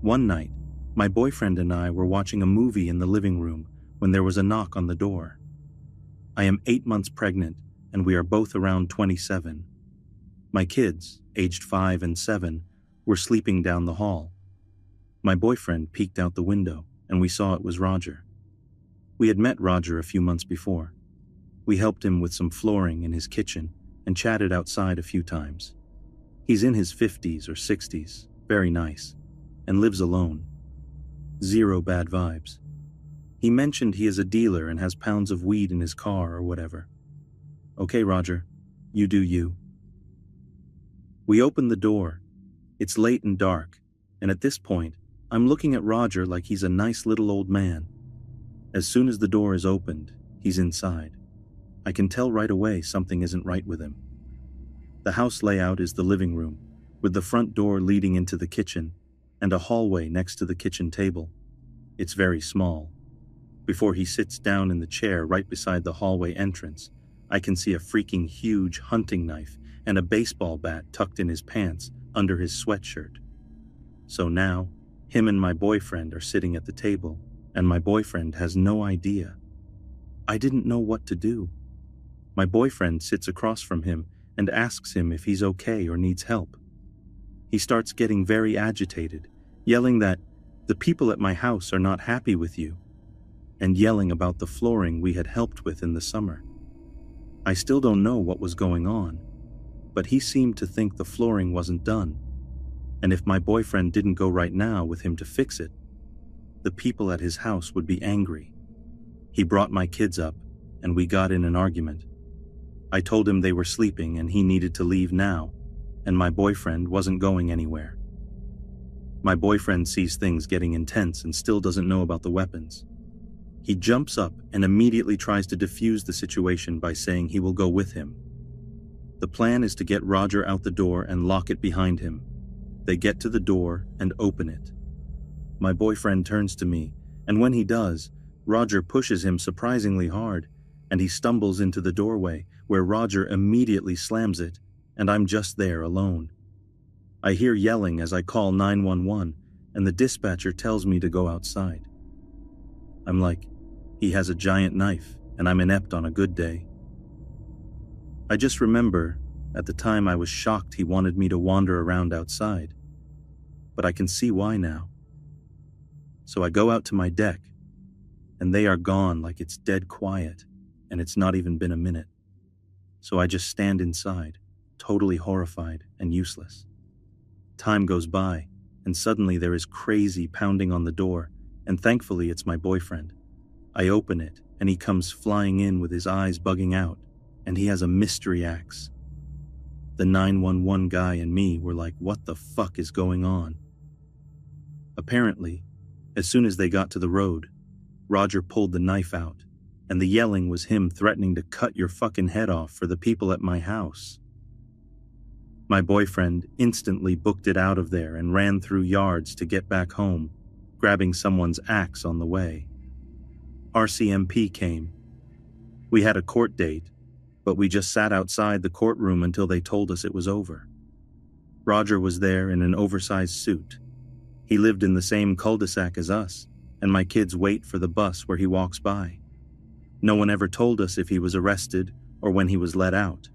One night, my boyfriend and I were watching a movie in the living room when there was a knock on the door. I am 8 months pregnant, and we are both around 27. My kids, aged 5 and 7, were sleeping down the hall. My boyfriend peeked out the window, and we saw it was Roger. We had met Roger a few months before. We helped him with some flooring in his kitchen and chatted outside a few times. He's in his 50s or 60s, very nice, and lives alone. Zero bad vibes. He mentioned he is a dealer and has pounds of weed in his car or whatever. Okay, Roger, you do you. We open the door. It's late and dark, and at this point, I'm looking at Roger like he's a nice little old man. As soon as the door is opened, he's inside. I can tell right away something isn't right with him. The house layout is the living room, with the front door leading into the kitchen, and a hallway next to the kitchen table. It's very small. Before he sits down in the chair right beside the hallway entrance, I can see a freaking huge hunting knife and a baseball bat tucked in his pants under his sweatshirt. So now, him and my boyfriend are sitting at the table, and my boyfriend has no idea. I didn't know what to do. My boyfriend sits across from him and asks him if he's okay or needs help. He starts getting very agitated, yelling that the people at my house are not happy with you, and yelling about the flooring we had helped with in the summer. I still don't know what was going on, but he seemed to think the flooring wasn't done, and if my boyfriend didn't go right now with him to fix it, the people at his house would be angry. He brought my kids up, and we got in an argument. I told him they were sleeping and he needed to leave now, and my boyfriend wasn't going anywhere. My boyfriend sees things getting intense and still doesn't know about the weapons. He jumps up and immediately tries to defuse the situation by saying he will go with him. The plan is to get Roger out the door and lock it behind him. They get to the door and open it. My boyfriend turns to me, and when he does, Roger pushes him surprisingly hard, and he stumbles into the doorway, where Roger immediately slams it, and I'm just there alone. I hear yelling as I call 911, and the dispatcher tells me to go outside. I'm like, he has a giant knife, and I'm inept on a good day. I just remember, at the time I was shocked he wanted me to wander around outside, but I can see why now. So I go out to my deck, and they are gone like it's dead quiet, and it's not even been a minute. So I just stand inside, totally horrified and useless. Time goes by, and suddenly there is crazy pounding on the door, and thankfully it's my boyfriend. I open it, and he comes flying in with his eyes bugging out, and he has a mystery axe. The 911 guy and me were like, what the fuck is going on? Apparently, as soon as they got to the road, Roger pulled the knife out, and the yelling was him threatening to cut your fucking head off for the people at my house. My boyfriend instantly booked it out of there and ran through yards to get back home, grabbing someone's axe on the way. RCMP came. We had a court date, but we just sat outside the courtroom until they told us it was over. Roger was there in an oversized suit. He lived in the same cul-de-sac as us, and my kids wait for the bus where he walks by. No one ever told us if he was arrested or when he was let out.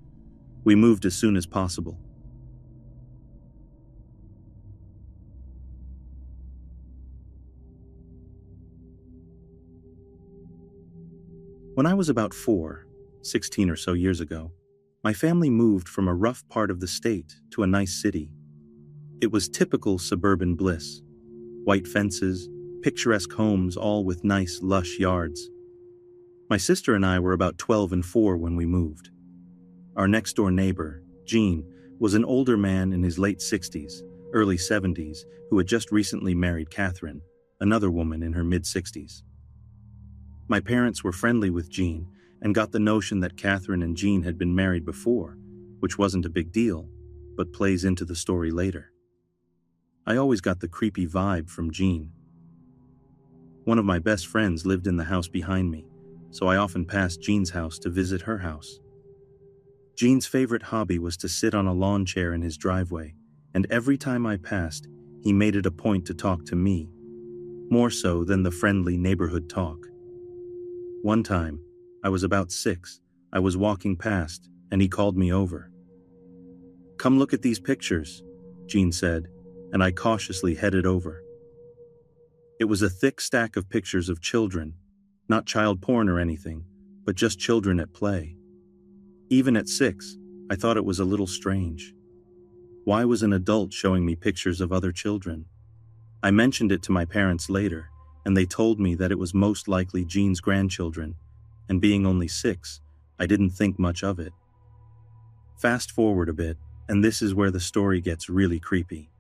We moved as soon as possible. When I was about 4, 16 or so years ago, my family moved from a rough part of the state to a nice city. It was typical suburban bliss. White fences, picturesque homes, all with nice, lush yards. My sister and I were about 12 and 4 when we moved. Our next-door neighbor, Gene, was an older man in his late 60s, early 70s, who had just recently married Catherine, another woman in her mid-60s. My parents were friendly with Gene and got the notion that Catherine and Gene had been married before, which wasn't a big deal, but plays into the story later. I always got the creepy vibe from Gene. One of my best friends lived in the house behind me, so I often passed Jean's house to visit her house. Jean's favorite hobby was to sit on a lawn chair in his driveway, and every time I passed, he made it a point to talk to me, more so than the friendly neighborhood talk. One time, I was about 6, I was walking past, and he called me over. "Come look at these pictures," Jean said, and I cautiously headed over. It was a thick stack of pictures of children, not child porn or anything, but just children at play. Even at 6, I thought it was a little strange. Why was an adult showing me pictures of other children? I mentioned it to my parents later, and they told me that it was most likely Jean's grandchildren, and being only 6, I didn't think much of it. Fast forward a bit, and this is where the story gets really creepy.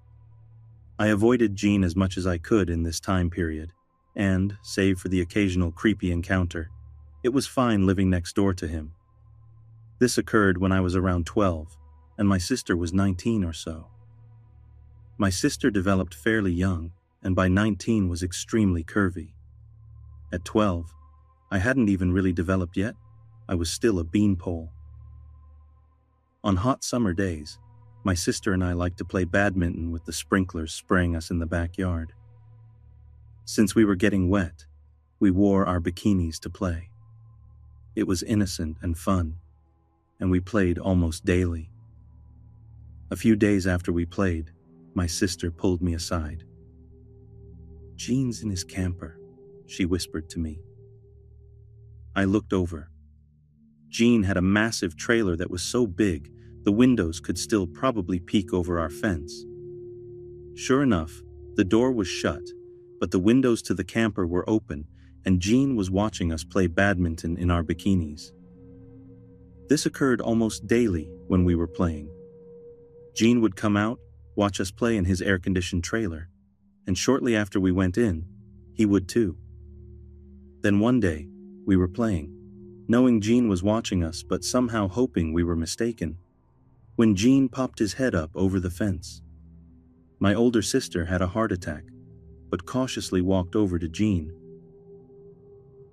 I avoided Jean as much as I could in this time period, and, save for the occasional creepy encounter, it was fine living next door to him. This occurred when I was around 12, and my sister was 19 or so. My sister developed fairly young, and by 19 was extremely curvy. At 12, I hadn't even really developed yet. I was still a beanpole. On hot summer days, my sister and I liked to play badminton with the sprinklers spraying us in the backyard. Since we were getting wet, we wore our bikinis to play. It was innocent and fun, and we played almost daily. A few days after we played, my sister pulled me aside. "Jean's in his camper," she whispered to me. I looked over. Jean had a massive trailer that was so big, the windows could still probably peek over our fence. Sure enough, the door was shut, but the windows to the camper were open, and Jean was watching us play badminton in our bikinis. This occurred almost daily when we were playing. Jean would come out, watch us play in his air-conditioned trailer, and shortly after we went in, he would too. Then one day, we were playing, knowing Jean was watching us but somehow hoping we were mistaken, when Jean popped his head up over the fence. My older sister had a heart attack, but cautiously walked over to Jean.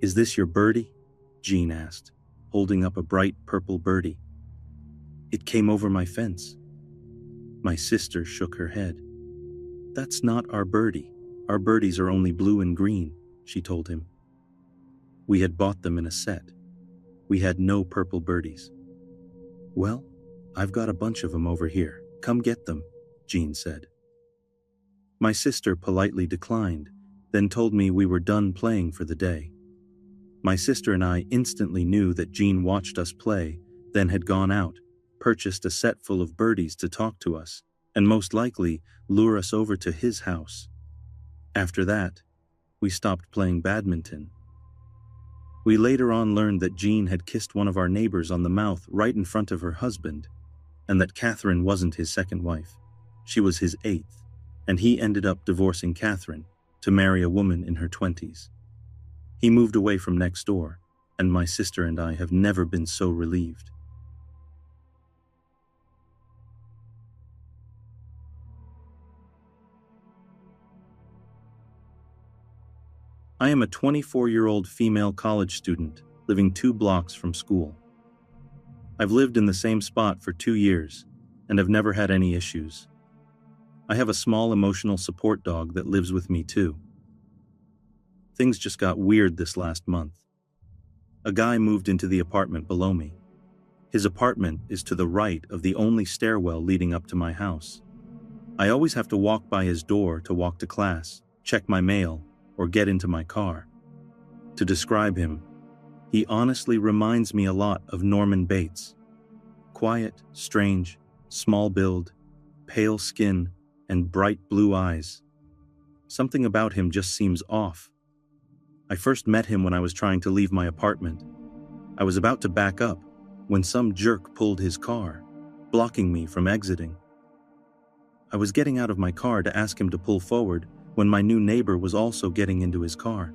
"Is this your birdie?" Jean asked, holding up a bright purple birdie. "It came over my fence." My sister shook her head. "That's not our birdie. Our birdies are only blue and green," she told him. We had bought them in a set. We had no purple birdies. "Well, I've got a bunch of them over here. Come get them," Jean said. My sister politely declined, then told me we were done playing for the day. My sister and I instantly knew that Jean watched us play, then had gone out, purchased a set full of birdies to talk to us, and most likely lure us over to his house. After that, we stopped playing badminton. We later on learned that Jean had kissed one of our neighbors on the mouth right in front of her husband, and that Catherine wasn't his second wife. She was his 8th, and he ended up divorcing Catherine to marry a woman in her 20s. He moved away from next door, and my sister and I have never been so relieved. I am a 24-year-old female college student living 2 blocks from school. I've lived in the same spot for 2 years and have never had any issues. I have a small emotional support dog that lives with me too. Things just got weird this last month. A guy moved into the apartment below me. His apartment is to the right of the only stairwell leading up to my house. I always have to walk by his door to walk to class, check my mail, or get into my car. To describe him, he honestly reminds me a lot of Norman Bates. Quiet, strange, small build, pale skin, and bright blue eyes. Something about him just seems off. I first met him when I was trying to leave my apartment. I was about to back up when some jerk pulled his car, blocking me from exiting. I was getting out of my car to ask him to pull forward when my new neighbor was also getting into his car.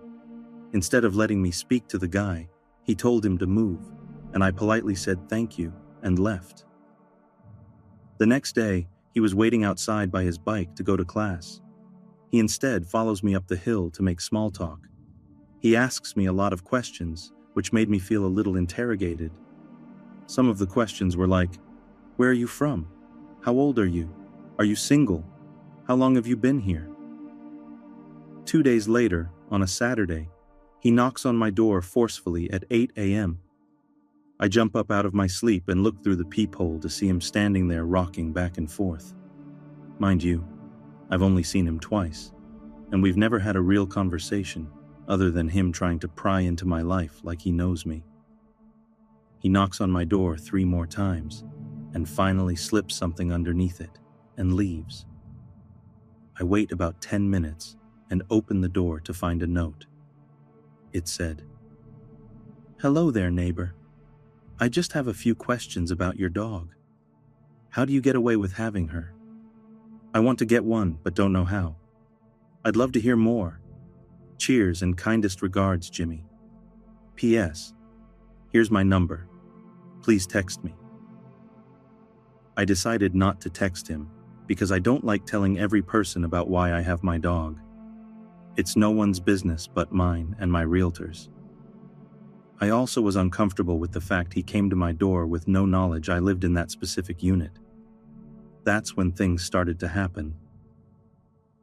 Instead of letting me speak to the guy, he told him to move, and I politely said thank you and left. The next day, he was waiting outside by his bike to go to class. He instead follows me up the hill to make small talk. He asks me a lot of questions, which made me feel a little interrogated. Some of the questions were like, "Where are you from? How old are you? Are you single? How long have you been here?" 2 days later, on a Saturday, he knocks on my door forcefully at 8 a.m. I jump up out of my sleep and look through the peephole to see him standing there rocking back and forth. Mind you, I've only seen him twice, and we've never had a real conversation other than him trying to pry into my life like he knows me. He knocks on my door 3 more times and finally slips something underneath it and leaves. I wait about 10 minutes and open the door to find a note. It said, "Hello there, neighbor. I just have a few questions about your dog. How do you get away with having her? I want to get one, but don't know how. I'd love to hear more. Cheers and kindest regards, Jimmy. P.S. Here's my number. Please text me." I decided not to text him because I don't like telling every person about why I have my dog. It's no one's business but mine and my realtor's. I also was uncomfortable with the fact he came to my door with no knowledge I lived in that specific unit. That's when things started to happen.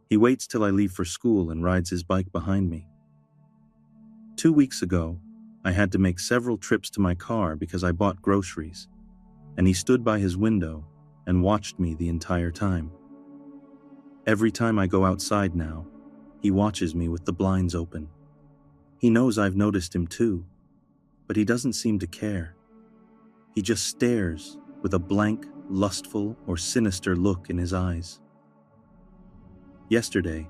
He waits till I leave for school and rides his bike behind me. 2 weeks ago, I had to make several trips to my car because I bought groceries, and he stood by his window and watched me the entire time. Every time I go outside now, he watches me with the blinds open. He knows I've noticed him too, but he doesn't seem to care. He just stares with a blank, lustful, or sinister look in his eyes. Yesterday,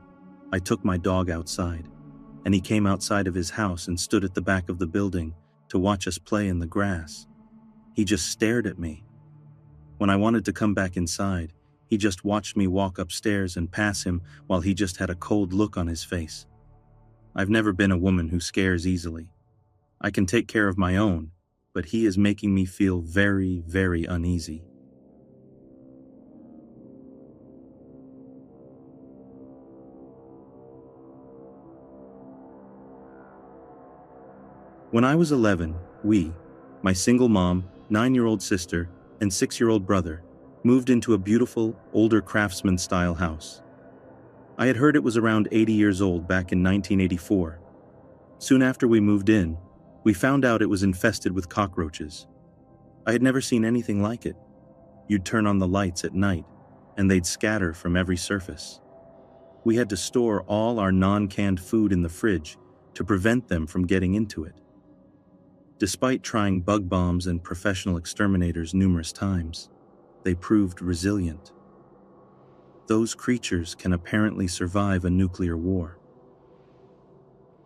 I took my dog outside, and he came outside of his house and stood at the back of the building to watch us play in the grass. He just stared at me. When I wanted to come back inside, he just watched me walk upstairs and pass him while he just had a cold look on his face. I've never been a woman who scares easily. I can take care of my own, but he is making me feel very, very uneasy. When I was 11, we, my single mom, 9-year-old sister, and 6-year-old brother, moved into a beautiful, older craftsman-style house. I had heard it was around 80 years old back in 1984. Soon after we moved in, we found out it was infested with cockroaches. I had never seen anything like it. You'd turn on the lights at night, and they'd scatter from every surface. We had to store all our non-canned food in the fridge to prevent them from getting into it. Despite trying bug bombs and professional exterminators numerous times, they proved resilient. Those creatures can apparently survive a nuclear war.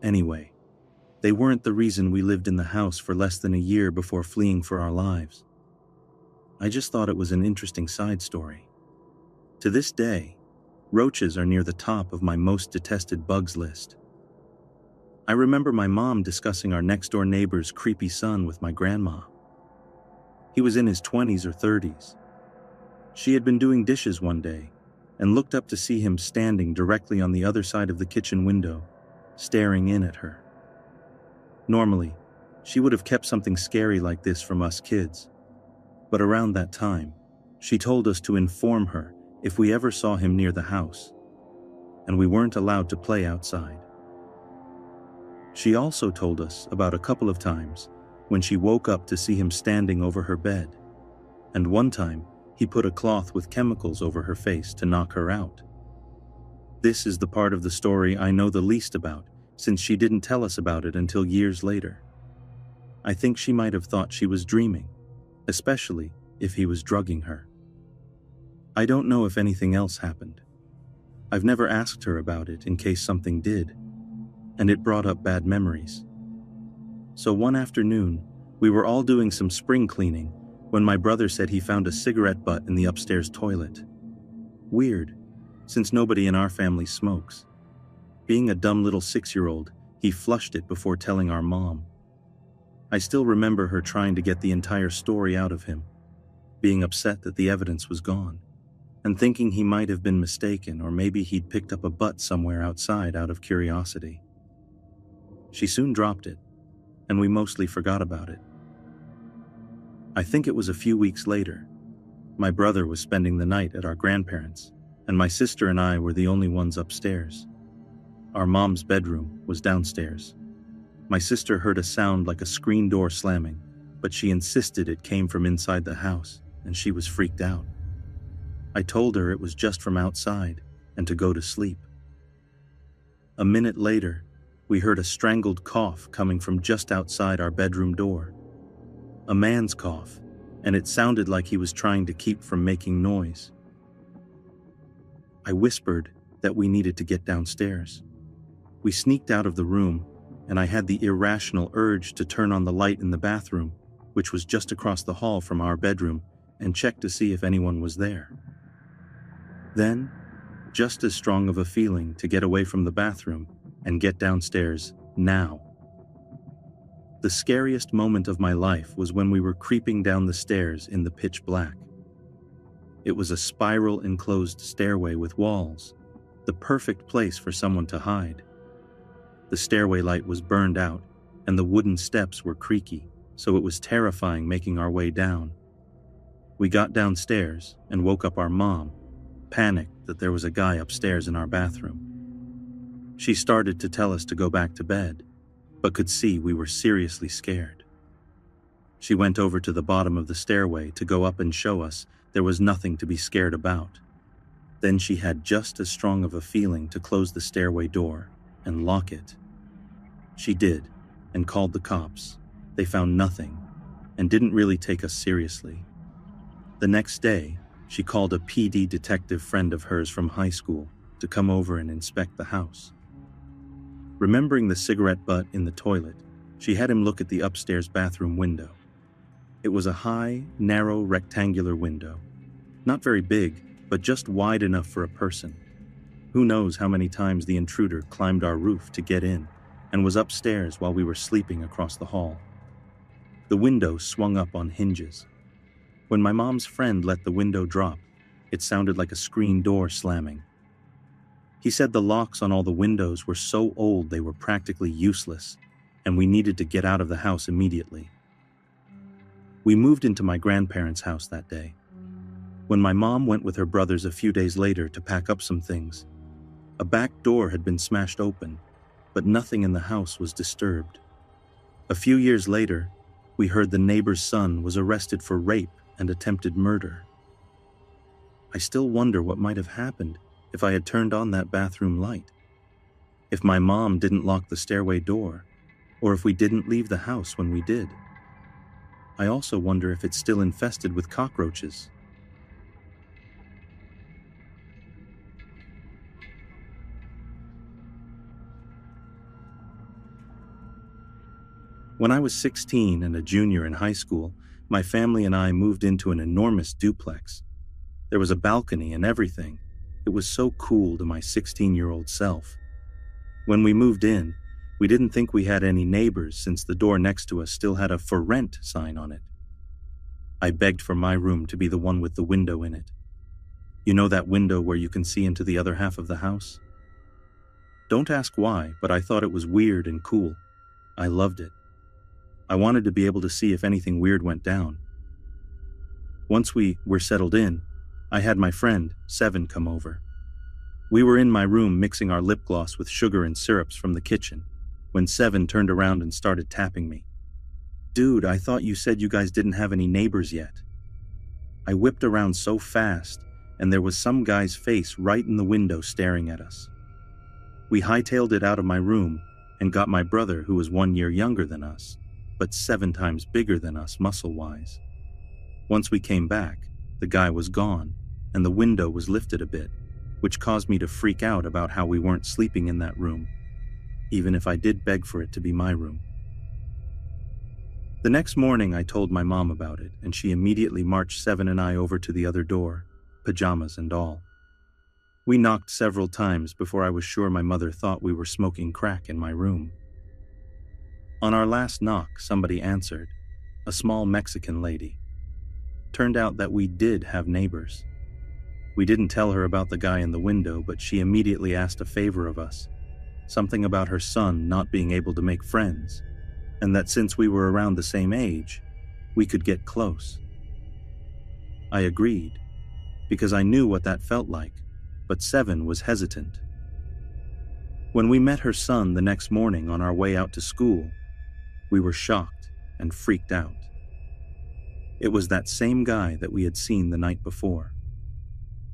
Anyway, they weren't the reason we lived in the house for less than a year before fleeing for our lives. I just thought it was an interesting side story. To this day, roaches are near the top of my most detested bugs list. I remember my mom discussing our next-door neighbor's creepy son with my grandma. He was in his 20s or 30s. She had been doing dishes one day and looked up to see him standing directly on the other side of the kitchen window, staring in at her. Normally, she would have kept something scary like this from us kids, but around that time, she told us to inform her if we ever saw him near the house, and we weren't allowed to play outside. She also told us about a couple of times when she woke up to see him standing over her bed, and one time he put a cloth with chemicals over her face to knock her out. This is the part of the story I know the least about, since she didn't tell us about it until years later. I think she might have thought she was dreaming, especially if he was drugging her. I don't know if anything else happened. I've never asked her about it in case something did, and it brought up bad memories. So one afternoon, we were all doing some spring cleaning when my brother said he found a cigarette butt in the upstairs toilet. Weird, since nobody in our family smokes. Being a dumb little 6-year-old, he flushed it before telling our mom. I still remember her trying to get the entire story out of him, being upset that the evidence was gone, and thinking he might have been mistaken or maybe he'd picked up a butt somewhere outside out of curiosity. She soon dropped it, and we mostly forgot about it. I think it was a few weeks later. My brother was spending the night at our grandparents', and my sister and I were the only ones upstairs. Our mom's bedroom was downstairs. My sister heard a sound like a screen door slamming, but she insisted it came from inside the house, and she was freaked out. I told her it was just from outside and to go to sleep. A minute later, we heard a strangled cough coming from just outside our bedroom door. A man's cough, and it sounded like he was trying to keep from making noise. I whispered that we needed to get downstairs. We sneaked out of the room, and I had the irrational urge to turn on the light in the bathroom, which was just across the hall from our bedroom, and check to see if anyone was there. Then, just as strong of a feeling to get away from the bathroom and get downstairs now. The scariest moment of my life was when we were creeping down the stairs in the pitch black. It was a spiral enclosed stairway with walls, the perfect place for someone to hide. The stairway light was burned out, and the wooden steps were creaky, so it was terrifying making our way down. We got downstairs and woke up our mom, panicked that there was a guy upstairs in our bathroom. She started to tell us to go back to bed, but could see we were seriously scared. She went over to the bottom of the stairway to go up and show us there was nothing to be scared about. Then she had just as strong of a feeling to close the stairway door and lock it. She did, and called the cops. They found nothing, and didn't really take us seriously. The next day, she called a PD detective friend of hers from high school to come over and inspect the house. Remembering the cigarette butt in the toilet, she had him look at the upstairs bathroom window. It was a high, narrow, rectangular window. Not very big, but just wide enough for a person. Who knows how many times the intruder climbed our roof to get in and was upstairs while we were sleeping across the hall. The window swung up on hinges. When my mom's friend let the window drop, it sounded like a screen door slamming. He said the locks on all the windows were so old they were practically useless, and we needed to get out of the house immediately. We moved into my grandparents' house that day. When my mom went with her brothers a few days later to pack up some things, a back door had been smashed open, but nothing in the house was disturbed. A few years later, we heard the neighbor's son was arrested for rape and attempted murder. I still wonder what might have happened if I had turned on that bathroom light, if my mom didn't lock the stairway door, or if we didn't leave the house when we did. I also wonder if it's still infested with cockroaches. When I was 16 and a junior in high school, my family and I moved into an enormous duplex. There was a balcony and everything. It was so cool to my 16-year-old self. When we moved in, we didn't think we had any neighbors since the door next to us still had a "For Rent" sign on it. I begged for my room to be the one with the window in it. You know that window where you can see into the other half of the house? Don't ask why, but I thought it was weird and cool. I loved it. I wanted to be able to see if anything weird went down. Once we were settled in, I had my friend, Seven, come over. We were in my room mixing our lip gloss with sugar and syrups from the kitchen, when Seven turned around and started tapping me. "Dude, I thought you said you guys didn't have any neighbors yet." I whipped around so fast, and there was some guy's face right in the window staring at us. We hightailed it out of my room and got my brother, who was 1 year younger than us, but 7 times bigger than us muscle-wise. Once we came back, the guy was gone, and the window was lifted a bit, which caused me to freak out about how we weren't sleeping in that room, even if I did beg for it to be my room. The next morning I told my mom about it, and she immediately marched Seven and I over to the other door, pajamas and all. We knocked several times before I was sure my mother thought we were smoking crack in my room. On our last knock, somebody answered, a small Mexican lady. Turned out that we did have neighbors. We didn't tell her about the guy in the window, but she immediately asked a favor of us, something about her son not being able to make friends, and that since we were around the same age, we could get close. I agreed, because I knew what that felt like, but 7 was hesitant. When we met her son the next morning on our way out to school, we were shocked and freaked out. It was that same guy that we had seen the night before.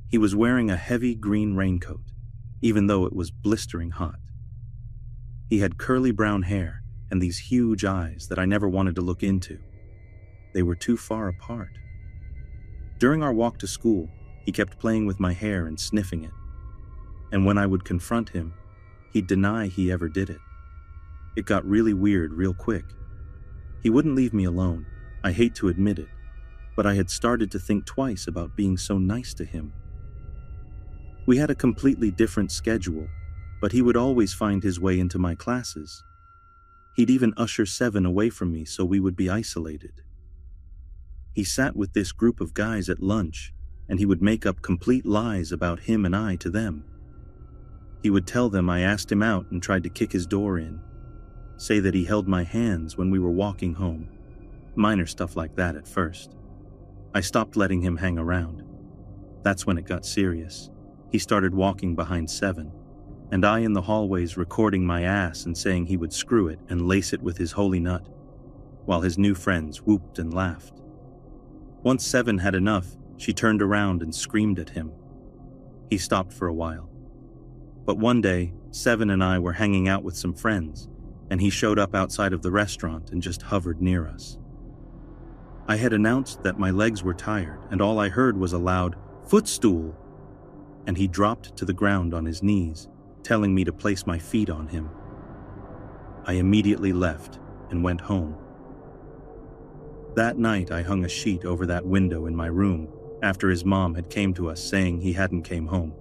He was wearing a heavy green raincoat, even though it was blistering hot. He had curly brown hair and these huge eyes that I never wanted to look into. They were too far apart. During our walk to school, he kept playing with my hair and sniffing it. And when I would confront him, he'd deny he ever did it. It got really weird real quick. He wouldn't leave me alone. I hate to admit it, but I had started to think twice about being so nice to him. We had a completely different schedule, but he would always find his way into my classes. He'd even usher 7 away from me so we would be isolated. He sat with this group of guys at lunch, and he would make up complete lies about him and I to them. He would tell them I asked him out and tried to kick his door in, say that he held my hands when we were walking home. Minor stuff like that at first. I stopped letting him hang around. That's when it got serious. He started walking behind 7, and I in the hallways recording my ass and saying he would screw it and lace it with his holy nut, while his new friends whooped and laughed. Once 7 had enough, she turned around and screamed at him. He stopped for a while. But one day, 7 and I were hanging out with some friends, and he showed up outside of the restaurant and just hovered near us. I had announced that my legs were tired, and all I heard was a loud, "Footstool!" And he dropped to the ground on his knees, telling me to place my feet on him. I immediately left and went home. That night I hung a sheet over that window in my room after his mom had came to us saying he hadn't came home.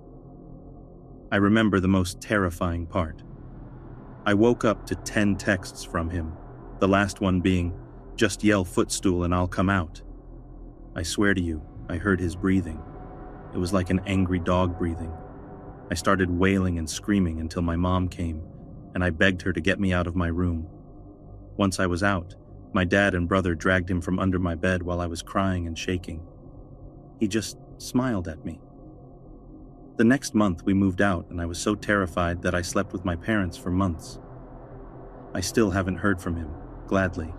I remember the most terrifying part. I woke up to 10 texts from him, the last one being, "Just yell footstool and I'll come out." I swear to you, I heard his breathing. It was like an angry dog breathing. I started wailing and screaming until my mom came, and I begged her to get me out of my room. Once I was out, my dad and brother dragged him from under my bed while I was crying and shaking. He just smiled at me. The next month we moved out, and I was so terrified that I slept with my parents for months. I still haven't heard from him, gladly.